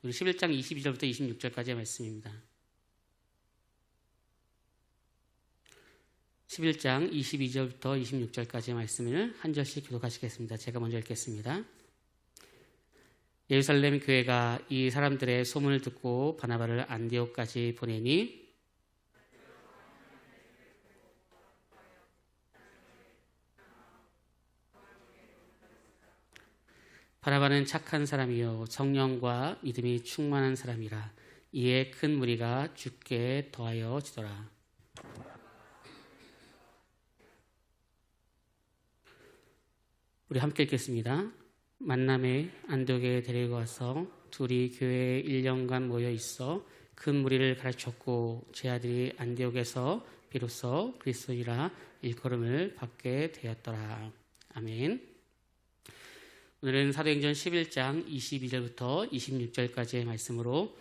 우리 11장 22절부터 26절까지의 말씀입니다. 11장 22절부터 26절까지의 말씀을 한 절씩 교독하시겠습니다. 제가 먼저 읽겠습니다. 예루살렘 교회가 이 사람들의 소문을 듣고 바나바를 안디옥까지 보내니 바나바는 착한 사람이요 성령과 믿음이 충만한 사람이라. 이에 큰 무리가 주께 더하여 지더라. 우리 함께 읽겠습니다. 만남에 안디옥에 데리고 와서 둘이 교회에 1년간 모여 있어 큰 무리를 가르쳤고 제 아들이 안디옥에서 비로소 그리스도이라 일컬음을 받게 되었더라. 아멘. 오늘은 사도행전 11장 22절부터 26절까지의 말씀으로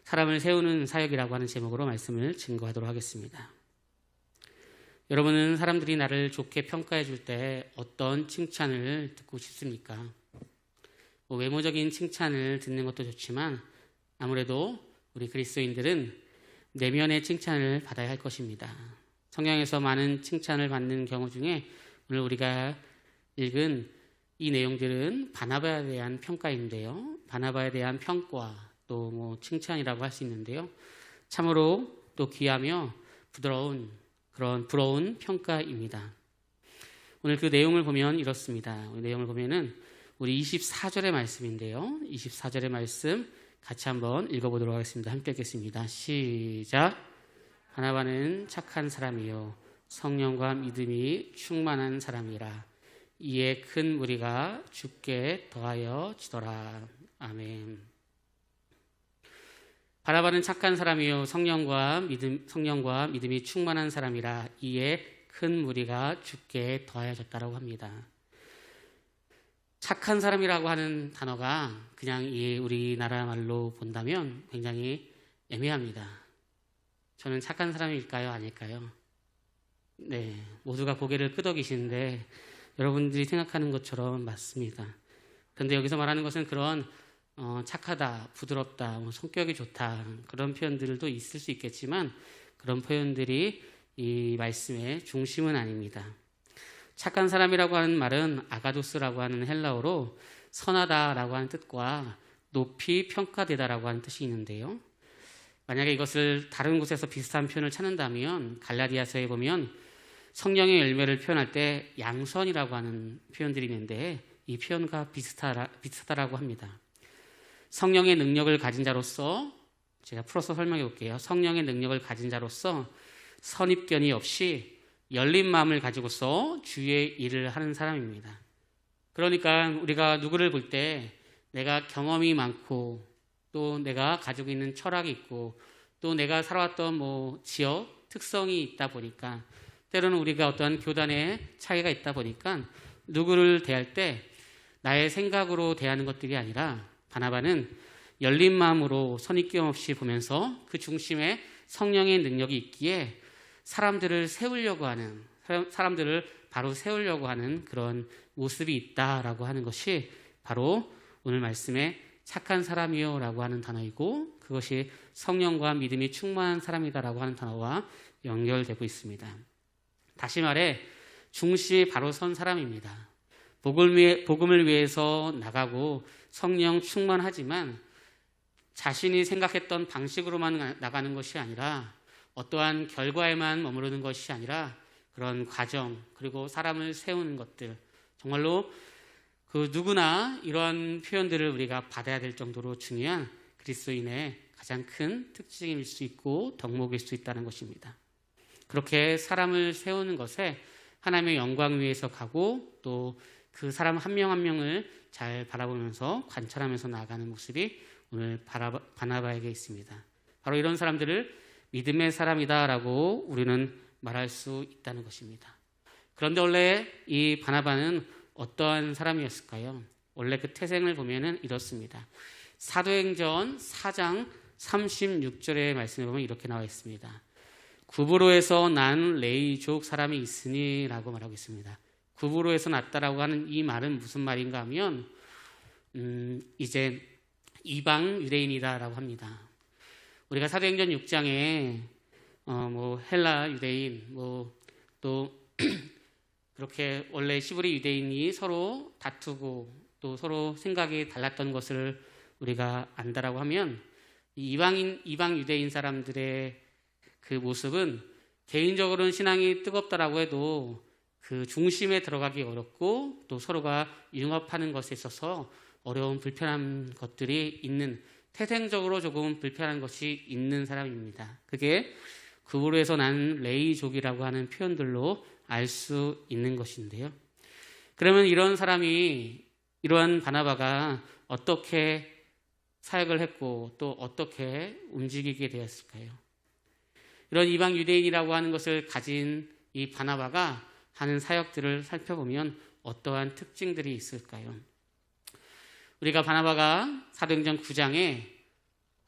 사람을 세우는 사역이라고 하는 제목으로 말씀을 증거하도록 하겠습니다. 여러분은 사람들이 나를 좋게 평가해 줄 때 어떤 칭찬을 듣고 싶습니까? 외모적인 칭찬을 듣는 것도 좋지만 아무래도 우리 그리스도인들은 내면의 칭찬을 받아야 할 것입니다. 성경에서 많은 칭찬을 받는 경우 중에 오늘 우리가 읽은 이 내용들은 바나바에 대한 평가인데요. 바나바에 대한 평가 또 칭찬이라고 할 수 있는데요. 참으로 또 귀하며 부드러운 그런 부러운 평가입니다. 오늘 그 내용을 보면 이렇습니다. 내용을 보면은 우리 24절의 말씀인데요. 24절의 말씀 같이 한번 읽어보도록 하겠습니다. 함께 읽겠습니다. 시작. 바나바는 착한 사람이요 성령과 믿음이 충만한 사람이라. 이에 큰 무리가 주께 더하여 지더라. 아멘. 바나바는 착한 사람이요 성령과 믿음이 충만한 사람이라. 이에 큰 무리가 주께 더하여졌다라고 합니다. 착한 사람이라고 하는 단어가 그냥 우리나라 말로 본다면 굉장히 애매합니다. 저는 착한 사람일까요? 아닐까요? 네, 모두가 고개를 끄덕이시는데 여러분들이 생각하는 것처럼 맞습니다. 그런데 여기서 말하는 것은 그런 착하다, 부드럽다, 성격이 좋다 그런 표현들도 있을 수 있겠지만 그런 표현들이 이 말씀의 중심은 아닙니다. 착한 사람이라고 하는 말은 아가도스라고 하는 헬라어로 선하다라고 하는 뜻과 높이 평가되다라고 하는 뜻이 있는데요. 만약에 이것을 다른 곳에서 비슷한 표현을 찾는다면 갈라디아서에 보면 성령의 열매를 표현할 때 양선이라고 하는 표현들이 있는데 이 표현과 비슷하다라고 합니다. 성령의 능력을 가진 자로서 제가 풀어서 설명해 볼게요. 성령의 능력을 가진 자로서 선입견이 없이 열린 마음을 가지고서 주의 일을 하는 사람입니다. 그러니까 우리가 누구를 볼 때 내가 경험이 많고 또 내가 가지고 있는 철학이 있고 또 내가 살아왔던 지역 특성이 있다 보니까 때로는 우리가 어떤 교단의 차이가 있다 보니까 누구를 대할 때 나의 생각으로 대하는 것들이 아니라 바나바는 열린 마음으로 선입견 없이 보면서 그 중심에 성령의 능력이 있기에 사람들을 바로 세우려고 하는 그런 모습이 있다라고 하는 것이 바로 오늘 말씀에 착한 사람이요 라고 하는 단어이고 그것이 성령과 믿음이 충만한 사람이다라고 하는 단어와 연결되고 있습니다. 다시 말해 중심이 바로 선 사람입니다. 복음을 위해서 나가고 성령 충만하지만 자신이 생각했던 방식으로만 나가는 것이 아니라 어떠한 결과에만 머무르는 것이 아니라 그런 과정 그리고 사람을 세우는 것들 정말로 그 누구나 이러한 표현들을 우리가 받아야 될 정도로 중요한 그리스도인의 가장 큰 특징일 수 있고 덕목일 수 있다는 것입니다. 그렇게 사람을 세우는 것에 하나님의 영광 위에서 가고 또 그 사람 한 명 한 명을 잘 바라보면서 관찰하면서 나아가는 모습이 오늘 바나바에게 있습니다. 바로 이런 사람들을 믿음의 사람이다라고 우리는 말할 수 있다는 것입니다. 그런데 원래 이 바나바는 어떠한 사람이었을까요? 원래 그 태생을 보면은 이렇습니다. 사도행전 4장 36절의 말씀에 보면 이렇게 나와 있습니다. 구브로에서 난 레이족 사람이 있으니 라고 말하고 있습니다. 구브로에서 났다라고 하는 이 말은 무슨 말인가 하면 이제 이방 유대인이다라고 합니다. 우리가 사도행전 6장에 헬라 유대인 또 그렇게 원래 시브리 유대인이 서로 다투고 또 서로 생각이 달랐던 것을 우리가 안다라고 하면 이방 유대인 사람들의 그 모습은 개인적으로는 신앙이 뜨겁다라고 해도 그 중심에 들어가기 어렵고 또 서로가 융합하는 것에 있어서 어려운 불편한 것들이 있는, 태생적으로 조금 불편한 것이 있는 사람입니다. 그게 그보로에서 난 레이족이라고 하는 표현들로 알 수 있는 것인데요. 그러면 이러한 바나바가 어떻게 사역을 했고 또 어떻게 움직이게 되었을까요? 이런 이방 유대인이라고 하는 것을 가진 이 바나바가 하는 사역들을 살펴보면 어떠한 특징들이 있을까요? 우리가 바나바가 사도행전 9장에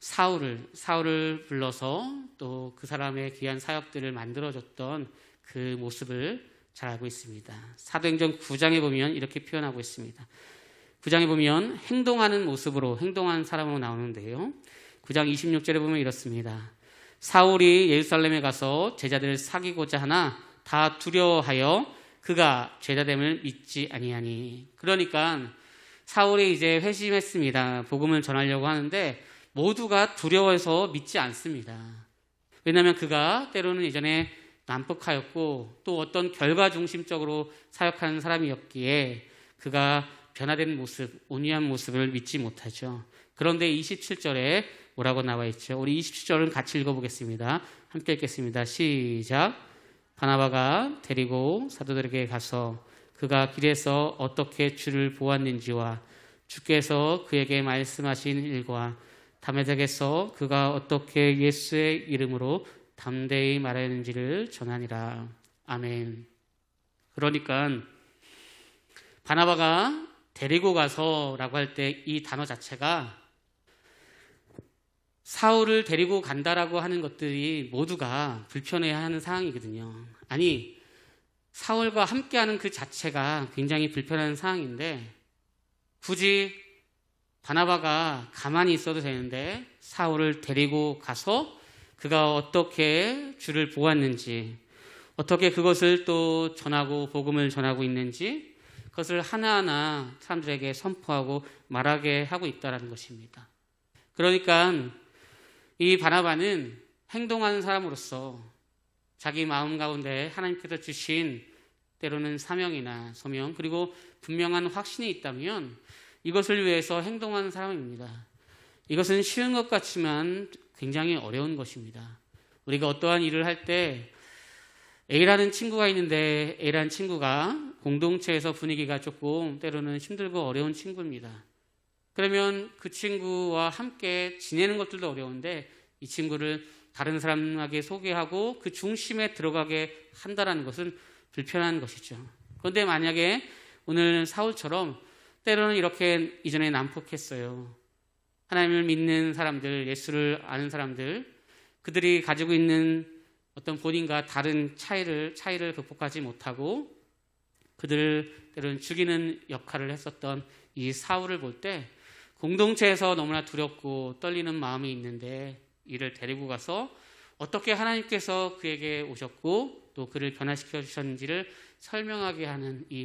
사울을 불러서 또 그 사람의 귀한 사역들을 만들어줬던 그 모습을 잘 알고 있습니다. 사도행전 9장에 보면 이렇게 표현하고 있습니다. 9장에 보면 행동하는 사람으로 나오는데요. 9장 26절에 보면 이렇습니다. 사울이 예루살렘에 가서 제자들을 사귀고자 하나 다 두려워하여 그가 제자됨을 믿지 아니하니. 그러니까 사울이 이제 회심했습니다. 복음을 전하려고 하는데 모두가 두려워해서 믿지 않습니다. 왜냐하면 그가 때로는 예전에 난폭하였고 또 어떤 결과 중심적으로 사역하는 사람이었기에 그가 변화된 모습, 온유한 모습을 믿지 못하죠. 그런데 27절에 뭐라고 나와 있죠? 우리 27절은 같이 읽어보겠습니다. 함께 읽겠습니다. 시작. 바나바가 데리고 사도들에게 가서 그가 길에서 어떻게 주를 보았는지와 주께서 그에게 말씀하신 일과 다메섹에서 그가 어떻게 예수의 이름으로 담대히 말하였는지를 전하니라. 아멘. 그러니까 바나바가 데리고 가서라고 할 때 이 단어 자체가 사울을 데리고 간다라고 하는 것들이 모두가 불편해하는 상황이거든요. 아니, 사울과 함께하는 그 자체가 굉장히 불편한 상황인데 굳이 바나바가 가만히 있어도 되는데 사울을 데리고 가서 그가 어떻게 주를 보았는지, 어떻게 그것을 또 전하고 복음을 전하고 있는지 그것을 하나하나 사람들에게 선포하고 말하게 하고 있다는 것입니다. 그러니까 이 바나바는 행동하는 사람으로서 자기 마음 가운데 하나님께서 주신 때로는 사명이나 소명 그리고 분명한 확신이 있다면 이것을 위해서 행동하는 사람입니다. 이것은 쉬운 것 같지만 굉장히 어려운 것입니다. 우리가 어떠한 일을 할 때 A라는 친구가 있는데 A라는 친구가 공동체에서 분위기가 조금 때로는 힘들고 어려운 친구입니다. 그러면 그 친구와 함께 지내는 것들도 어려운데 이 친구를 다른 사람에게 소개하고 그 중심에 들어가게 한다는 것은 불편한 것이죠. 그런데 만약에 오늘 사울처럼 때로는 이렇게 이전에 난폭했어요. 하나님을 믿는 사람들, 예수를 아는 사람들, 그들이 가지고 있는 어떤 본인과 다른 차이를 극복하지 못하고 그들을 때로는 죽이는 역할을 했었던 이 사울을 볼 때 공동체에서 너무나 두렵고 떨리는 마음이 있는데 이를 데리고 가서 어떻게 하나님께서 그에게 오셨고 또 그를 변화시켜 주셨는지를 설명하게 하는 이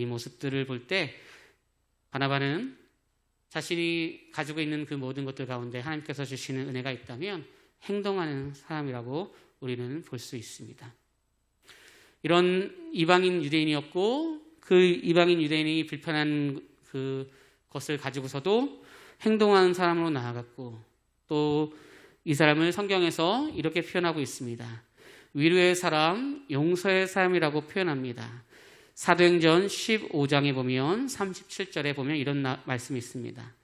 모습들을 볼 때 바나바는 자신이 가지고 있는 그 모든 것들 가운데 하나님께서 주시는 은혜가 있다면 행동하는 사람이라고 우리는 볼 수 있습니다. 이런 이방인 유대인이었고 그 이방인 유대인이 불편한 그 것을 가지고서도 행동하는 사람으로 나아갔고 또 이 사람을 성경에서 이렇게 표현하고 있습니다. 위로의 사람, 용서의 사람이라고 표현합니다. 사도행전 15장에 보면 37절에 보면 이런 말씀이 있습니다.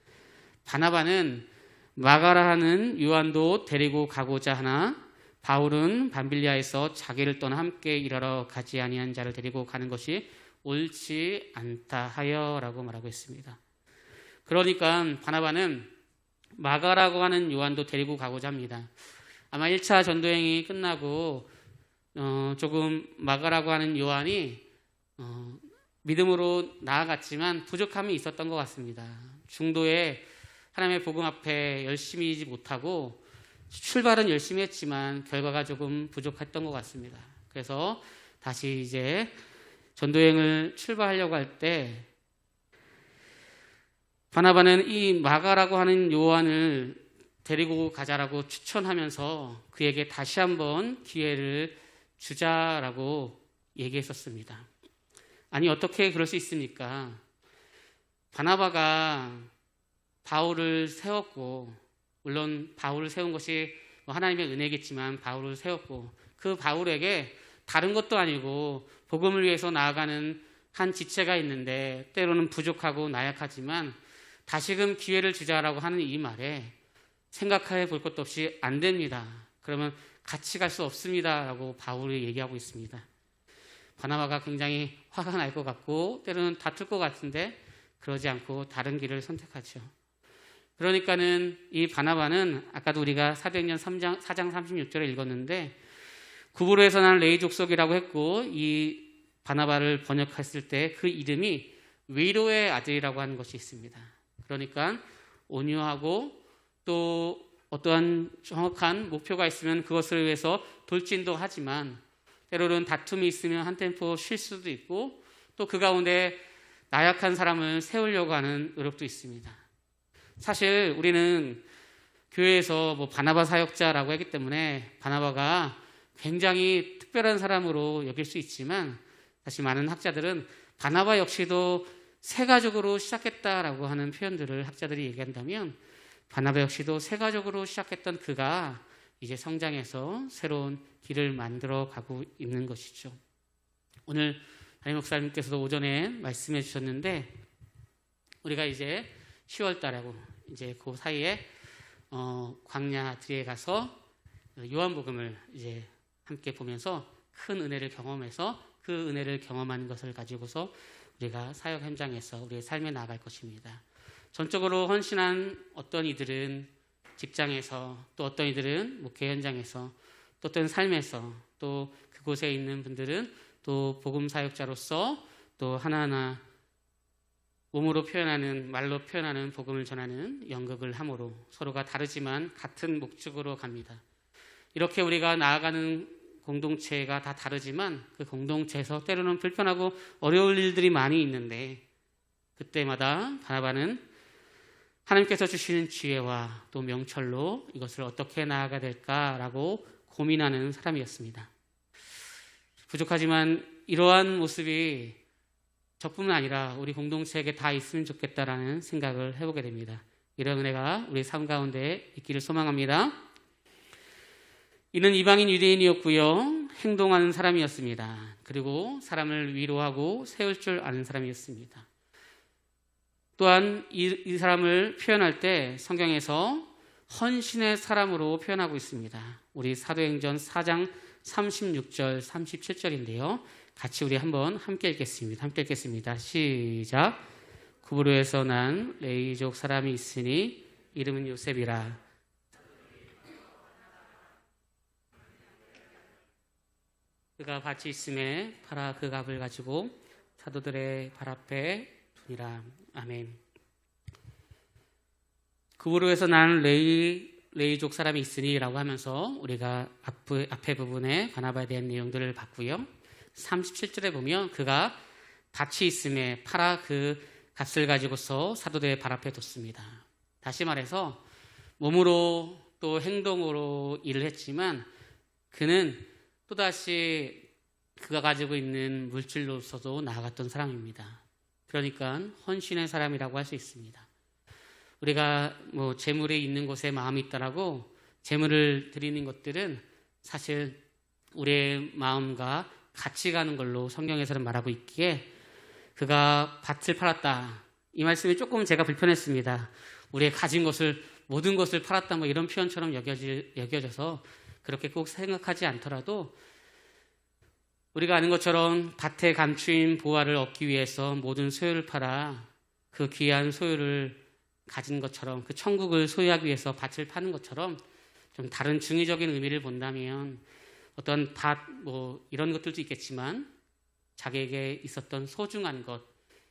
바나바는 마가라 하는 요한도 데리고 가고자 하나 바울은 밤빌리아에서 자기를 떠나 함께 일하러 가지 아니한 자를 데리고 가는 것이 옳지 않다 하여라고 말하고 있습니다. 그러니까 바나바는 마가라고 하는 요한도 데리고 가고자 합니다. 아마 1차 전도행이 끝나고 조금 마가라고 하는 요한이 믿음으로 나아갔지만 부족함이 있었던 것 같습니다. 중도에 하나님의 복음 앞에 열심히지 못하고 출발은 열심히 했지만 결과가 조금 부족했던 것 같습니다. 그래서 다시 이제 전도여행을 출발하려고 할 때 바나바는 이 마가라고 하는 요한을 데리고 가자라고 추천하면서 그에게 다시 한번 기회를 주자라고 얘기했었습니다. 아니 어떻게 그럴 수 있습니까? 바나바가 바울을 세웠고, 물론 바울을 세운 것이 하나님의 은혜겠지만 바울을 세웠고, 그 바울에게 다른 것도 아니고 복음을 위해서 나아가는 한 지체가 있는데 때로는 부족하고 나약하지만 다시금 기회를 주자라고 하는 이 말에 생각해 볼 것도 없이 안 됩니다. 그러면 같이 갈 수 없습니다 라고 바울이 얘기하고 있습니다. 바나바가 굉장히 화가 날 것 같고 때로는 다툴 것 같은데 그러지 않고 다른 길을 선택하죠. 그러니까는 이 바나바는 아까도 우리가 사도행전 4장 36절에 읽었는데 구브로에서 난 레위 족속이라고 했고, 이 바나바를 번역했을 때 그 이름이 위로의 아들이라고 하는 것이 있습니다. 그러니까 온유하고 또 어떠한 정확한 목표가 있으면 그것을 위해서 돌진도 하지만 때로는 다툼이 있으면 한 템포 쉴 수도 있고 또 그 가운데 나약한 사람을 세우려고 하는 노력도 있습니다. 사실 우리는 교회에서 바나바 사역자라고 했기 때문에 바나바가 굉장히 특별한 사람으로 여길 수 있지만 사실 많은 학자들은 바나바 역시도 새 가족으로 시작했다라고 하는 표현들을 학자들이 얘기한다면 바나바 역시도 새 가족으로 시작했던 그가 이제 성장해서 새로운 길을 만들어 가고 있는 것이죠. 오늘 담임 목사님께서도 오전에 말씀해 주셨는데 우리가 이제 10월 달하고 이제 그 사이에 광야 뒤에 가서 요한복음을 이제 함께 보면서 큰 은혜를 경험해서 그 은혜를 경험하는 것을 가지고서 우리가 사역 현장에서 우리의 삶에 나아갈 것입니다. 전적으로 헌신한 어떤 이들은 직장에서, 또 어떤 이들은 목회 현장에서, 또 어떤 삶에서, 또 그곳에 있는 분들은 또 복음 사역자로서 또 하나하나 몸으로 표현하는, 말로 표현하는 복음을 전하는 연극을 함으로 서로가 다르지만 같은 목적으로 갑니다. 이렇게 우리가 나아가는 공동체가 다 다르지만 그 공동체에서 때로는 불편하고 어려울 일들이 많이 있는데 그때마다 바나바는 하나님께서 주시는 지혜와 또 명철로 이것을 어떻게 나아가야 될까라고 고민하는 사람이었습니다. 부족하지만 이러한 모습이 저뿐만 아니라 우리 공동체에게 다 있으면 좋겠다라는 생각을 해보게 됩니다. 이런 은혜가 우리 삶 가운데 있기를 소망합니다. 이는 이방인 유대인이었고요. 행동하는 사람이었습니다. 그리고 사람을 위로하고 세울 줄 아는 사람이었습니다. 또한 이 사람을 표현할 때 성경에서 헌신의 사람으로 표현하고 있습니다. 우리 사도행전 4장 36절, 37절인데요. 같이 우리 한번 함께 읽겠습니다. 함께 읽겠습니다. 시작. 구브로에서 난 레위족 사람이 있으니 이름은 요셉이라. 그가 밭이 있음에 팔아 그 값을 가지고 사도들의 발 앞에 두니라. 아멘. 구브로에서 난 레위족 사람이 있으니라고 하면서 우리가 앞에 부분에 바나바에 대한 내용들을 봤고요. 37절에 보면 그가 밭이 있음에 팔아 그 값을 가지고서 사도들의 발 앞에 뒀습니다. 다시 말해서 몸으로 또 행동으로 일을 했지만 그는 또다시 그가 가지고 있는 물질로서도 나아갔던 사람입니다. 그러니까 헌신의 사람이라고 할 수 있습니다. 우리가 재물이 있는 곳에 마음이 있다라고 재물을 드리는 것들은 사실 우리의 마음과 같이 가는 걸로 성경에서는 말하고 있기에 그가 밭을 팔았다. 이 말씀이 조금 제가 불편했습니다. 우리의 가진 것을 모든 것을 팔았다 이런 표현처럼 여겨져서 그렇게 꼭 생각하지 않더라도 우리가 아는 것처럼 밭에 감추인 보화를 얻기 위해서 모든 소유를 팔아 그 귀한 소유를 가진 것처럼 그 천국을 소유하기 위해서 밭을 파는 것처럼 좀 다른 중의적인 의미를 본다면 어떤 밭 이런 것들도 있겠지만 자기에게 있었던 소중한 것,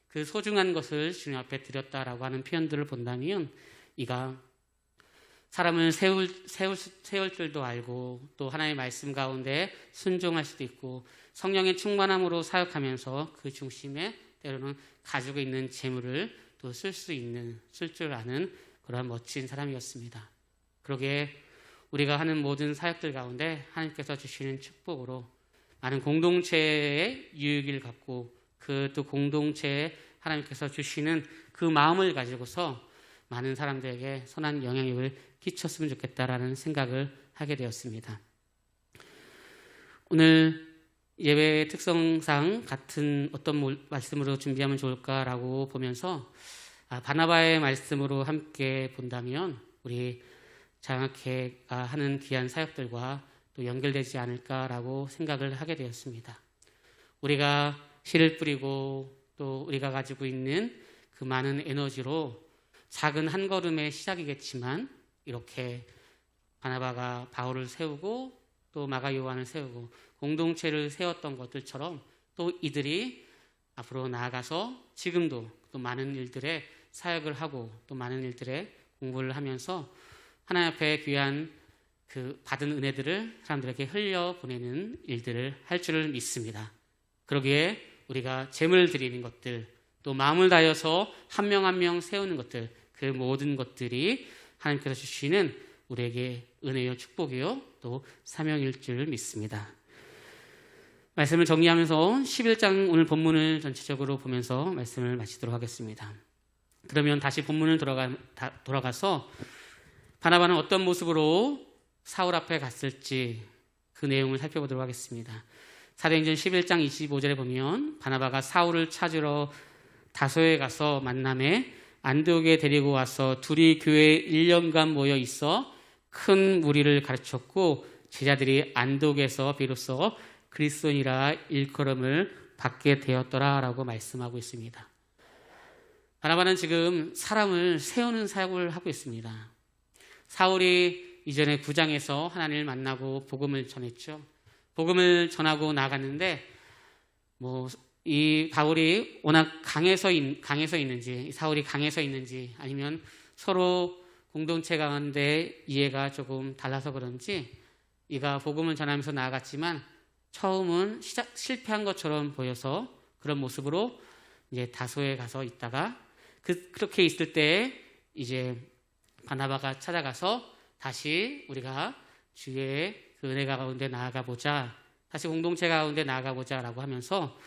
그 소중한 것을 주님 앞에 드렸다라고 하는 표현들을 본다면 이가 사람을 세울 줄도 알고 또 하나님의 말씀 가운데 순종할 수도 있고 성령의 충만함으로 사역하면서 그 중심에 때로는 가지고 있는 재물을 또 쓸 줄 아는 그러한 멋진 사람이었습니다. 그러기에 우리가 하는 모든 사역들 가운데 하나님께서 주시는 축복으로 많은 공동체의 유익을 갖고 그 또 공동체에 하나님께서 주시는 그 마음을 가지고서 많은 사람들에게 선한 영향력을 끼쳤으면 좋겠다라는 생각을 하게 되었습니다. 오늘 예배의 특성상 같은 어떤 말씀으로 준비하면 좋을까라고 보면서 바나바의 말씀으로 함께 본다면 우리 장학회가 하는 귀한 사역들과 또 연결되지 않을까라고 생각을 하게 되었습니다. 우리가 씨를 뿌리고 또 우리가 가지고 있는 그 많은 에너지로 작은 한 걸음의 시작이겠지만 이렇게 바나바가 바울을 세우고 또 마가 요한을 세우고 공동체를 세웠던 것들처럼 또 이들이 앞으로 나아가서 지금도 또 많은 일들에 사역을 하고 또 많은 일들에 공부를 하면서 하나님 앞에 귀한 그 받은 은혜들을 사람들에게 흘려보내는 일들을 할 줄을 믿습니다. 그러기에 우리가 재물 드리는 것들 또 마음을 다해서 한 명 한 명 세우는 것들 그 모든 것들이 하나님께서 주시는 우리에게 은혜요 축복이요 또 사명일 줄 믿습니다. 말씀을 정리하면서 11장 오늘 본문을 전체적으로 보면서 말씀을 마치도록 하겠습니다. 그러면 다시 본문을 돌아가서 바나바는 어떤 모습으로 사울 앞에 갔을지 그 내용을 살펴보도록 하겠습니다. 사도행전 11장 25절에 보면 바나바가 사울을 찾으러 다소에 가서 만남에 안디옥에 데리고 와서 둘이 교회에 1년간 모여 있어 큰 무리를 가르쳤고 제자들이 안디옥에서 비로소 그리스도인이라 일컬음을 받게 되었더라라고 말씀하고 있습니다. 바나바는 지금 사람을 세우는 사역을 하고 있습니다. 사울이 이전에 구장에서 하나님을 만나고 복음을 전했죠. 복음을 전하고 나갔는데 이 바울이 워낙 강해서 있는지 사울이 강해서 있는지 아니면 서로 공동체 가운데 이해가 조금 달라서 그런지 이가 복음을 전하면서 나아갔지만 처음은 실패한 것처럼 보여서 그런 모습으로 이제 다소에 가서 있다가 그렇게 있을 때 이제 바나바가 찾아가서 다시 우리가 주의 그 은혜 가운데 나아가 보자, 다시 공동체 가운데 나아가 보자라고 하면서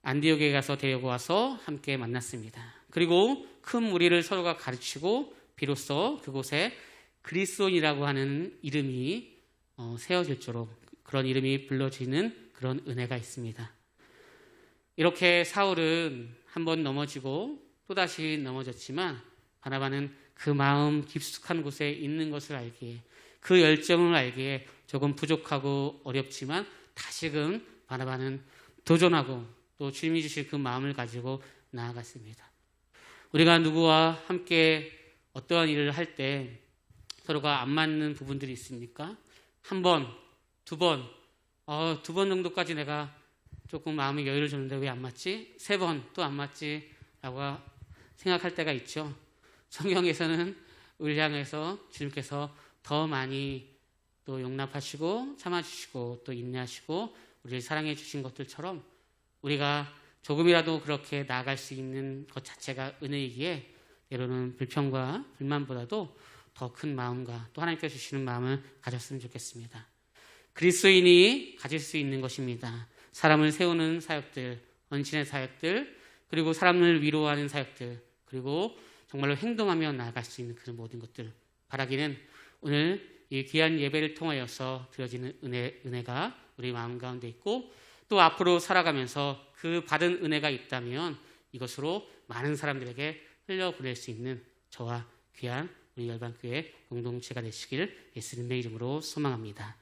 안디옥에 가서 데리고 와서 함께 만났습니다. 그리고 큰 무리를 서로가 가르치고 비로소 그곳에 그리스도인이라고 하는 이름이 세워질수록 그런 이름이 불러지는 그런 은혜가 있습니다. 이렇게 사울은 한번 넘어지고 또다시 넘어졌지만 바나바는 그 마음 깊숙한 곳에 있는 것을 알기에 그 열정을 알기에 조금 부족하고 어렵지만 다시금 바나바는 도전하고 또 주님이 주실 그 마음을 가지고 나아갔습니다. 우리가 누구와 함께 어떠한 일을 할 때 서로가 안 맞는 부분들이 있습니까? 한 번, 두 번, 두 번 정도까지 내가 조금 마음의 여유를 줬는데 왜 안 맞지? 세 번 또 안 맞지? 라고 생각할 때가 있죠. 성경에서는 우리를 향해서 주님께서 더 많이 또 용납하시고 참아주시고 또 인내하시고 우리를 사랑해 주신 것들처럼 우리가 조금이라도 그렇게 나아갈 수 있는 것 자체가 은혜이기에 때로는 불평과 불만보다도 더 큰 마음과 또 하나님께서 주시는 마음을 가졌으면 좋겠습니다. 그리스도인이 가질 수 있는 것입니다. 사람을 세우는 사역들, 헌신의 사역들, 그리고 사람을 위로하는 사역들, 그리고 정말로 행동하며 나아갈 수 있는 그런 모든 것들 바라기는 오늘 이 귀한 예배를 통하여서 드려지는 은혜가 우리 마음 가운데 있고 또 앞으로 살아가면서 그 받은 은혜가 있다면 이것으로 많은 사람들에게 흘려보낼 수 있는 저와 귀한 우리 열방교회 공동체가 되시길 예수님의 이름으로 소망합니다.